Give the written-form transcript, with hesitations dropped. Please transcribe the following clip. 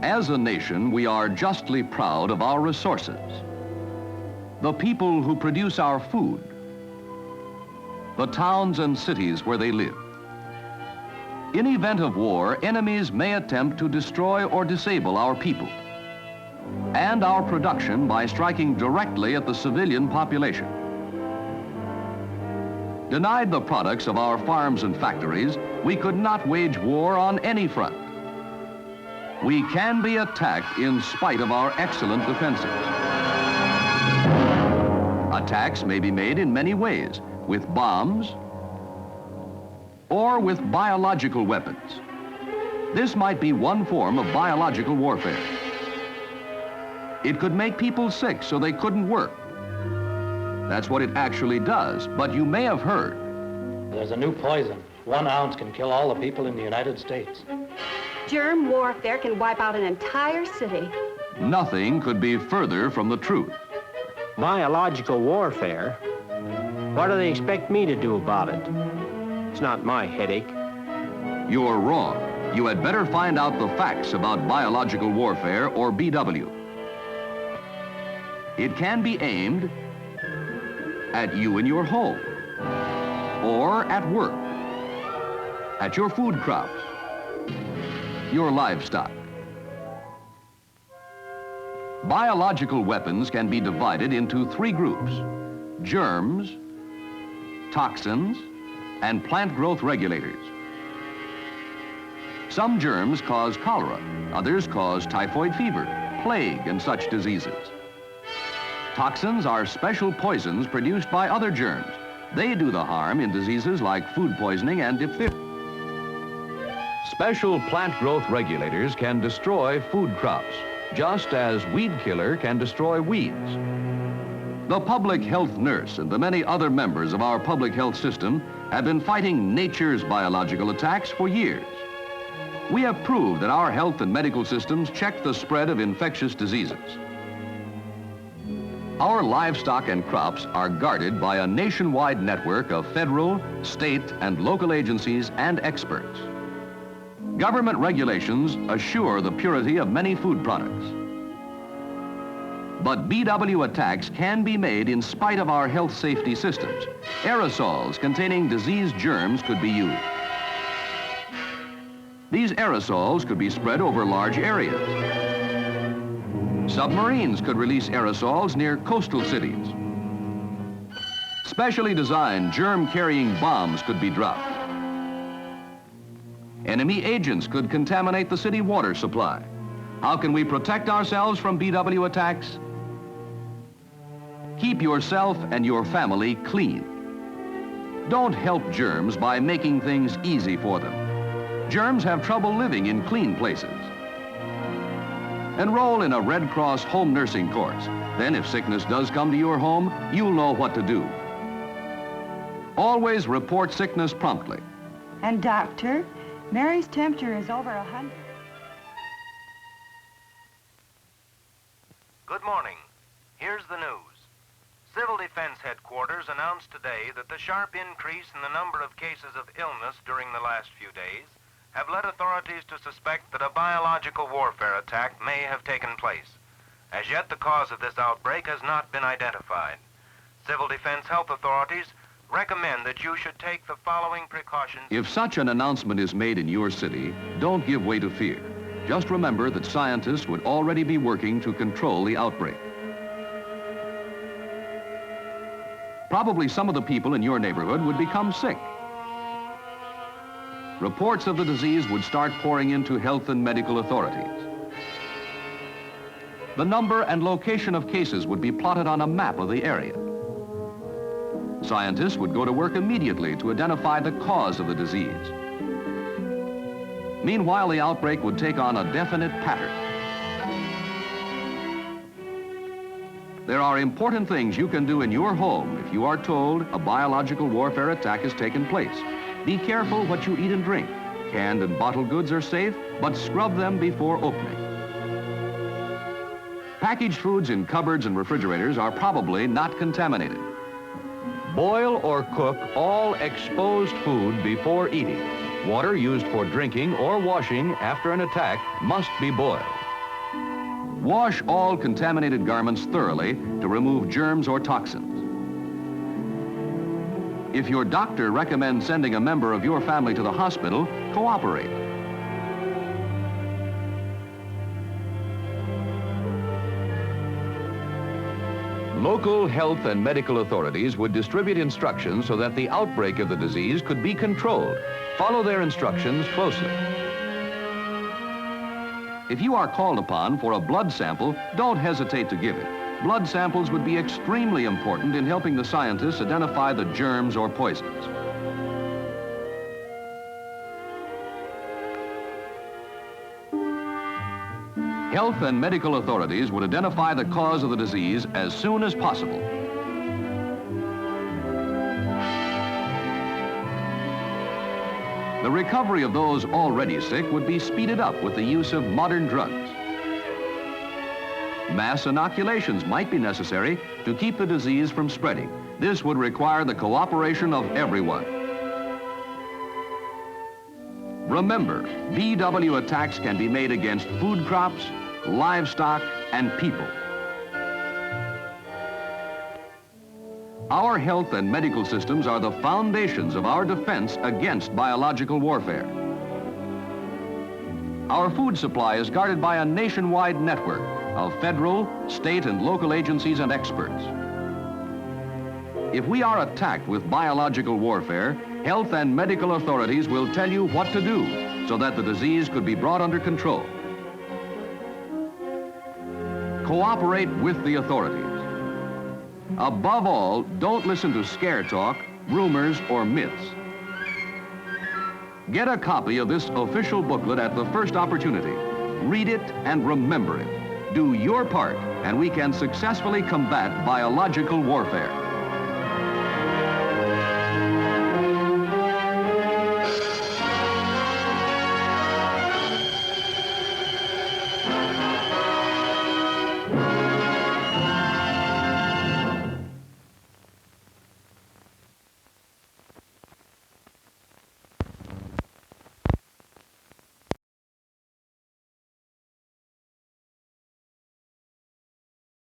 As a nation, we are justly proud of our resources. The people who produce our food, the towns and cities where they live. In event of war, enemies may attempt to destroy or disable our people and our production by striking directly at the civilian population. Denied the products of our farms and factories, we could not wage war on any front. We can be attacked in spite of our excellent defenses. Attacks may be made in many ways, with bombs or with biological weapons. This might be one form of biological warfare. It could make people sick so they couldn't work. That's what it actually does, but you may have heard. There's a new poison. 1 ounce can kill all the people in the United States. Germ warfare can wipe out an entire city. Nothing could be further from the truth. Biological warfare? What do they expect me to do about it? It's not my headache. You're wrong. You had better find out the facts about biological warfare, or BW. It can be aimed at you in your home, or at work, at your food crops, your livestock. Biological weapons can be divided into 3 groups: germs, toxins, and plant growth regulators. Some germs cause cholera, others cause typhoid fever, plague, and such diseases. Toxins are special poisons produced by other germs. They do the harm in diseases like food poisoning and diphtheria. Special plant growth regulators can destroy food crops, just as weed killer can destroy weeds. The public health nurse and the many other members of our public health system have been fighting nature's biological attacks for years. We have proved that our health and medical systems check the spread of infectious diseases. Our livestock and crops are guarded by a nationwide network of federal, state, and local agencies and experts. Government regulations assure the purity of many food products. But BW attacks can be made in spite of our health safety systems. Aerosols containing disease germs could be used. These aerosols could be spread over large areas. Submarines could release aerosols near coastal cities. Specially designed germ-carrying bombs could be dropped. Enemy agents could contaminate the city water supply. How can we protect ourselves from BW attacks? Keep yourself and your family clean. Don't help germs by making things easy for them. Germs have trouble living in clean places. Enroll in a Red Cross home nursing course. Then if sickness does come to your home, you'll know what to do. Always report sickness promptly. And doctor, Mary's temperature is over 100. Good morning. Here's the news. Civil Defense Headquarters announced today that the sharp increase in the number of cases of illness during the last few days have led authorities to suspect that a biological warfare attack may have taken place. As yet, the cause of this outbreak has not been identified. Civil Defense health authorities recommend that you should take the following precautions. If such an announcement is made in your city, don't give way to fear. Just remember that scientists would already be working to control the outbreak. Probably some of the people in your neighborhood would become sick. Reports of the disease would start pouring into health and medical authorities. The number and location of cases would be plotted on a map of the area. Scientists would go to work immediately to identify the cause of the disease. Meanwhile, the outbreak would take on a definite pattern. There are important things you can do in your home if you are told a biological warfare attack has taken place. Be careful what you eat and drink. Canned and bottled goods are safe, but scrub them before opening. Packaged foods in cupboards and refrigerators are probably not contaminated. Boil or cook all exposed food before eating. Water used for drinking or washing after an attack must be boiled. Wash all contaminated garments thoroughly to remove germs or toxins. If your doctor recommends sending a member of your family to the hospital, cooperate. Local health and medical authorities would distribute instructions so that the outbreak of the disease could be controlled. Follow their instructions closely. If you are called upon for a blood sample, don't hesitate to give it. Blood samples would be extremely important in helping the scientists identify the germs or poisons. Health and medical authorities would identify the cause of the disease as soon as possible. The recovery of those already sick would be speeded up with the use of modern drugs. Mass inoculations might be necessary to keep the disease from spreading. This would require the cooperation of everyone. Remember, VW attacks can be made against food crops, livestock, and people. Our health and medical systems are the foundations of our defense against biological warfare. Our food supply is guarded by a nationwide network of federal, state, and local agencies and experts. If we are attacked with biological warfare, health and medical authorities will tell you what to do so that the disease could be brought under control. Cooperate with the authorities. Above all, don't listen to scare talk, rumors, or myths. Get a copy of this official booklet at the first opportunity. Read it and remember it. Do your part, and we can successfully combat biological warfare.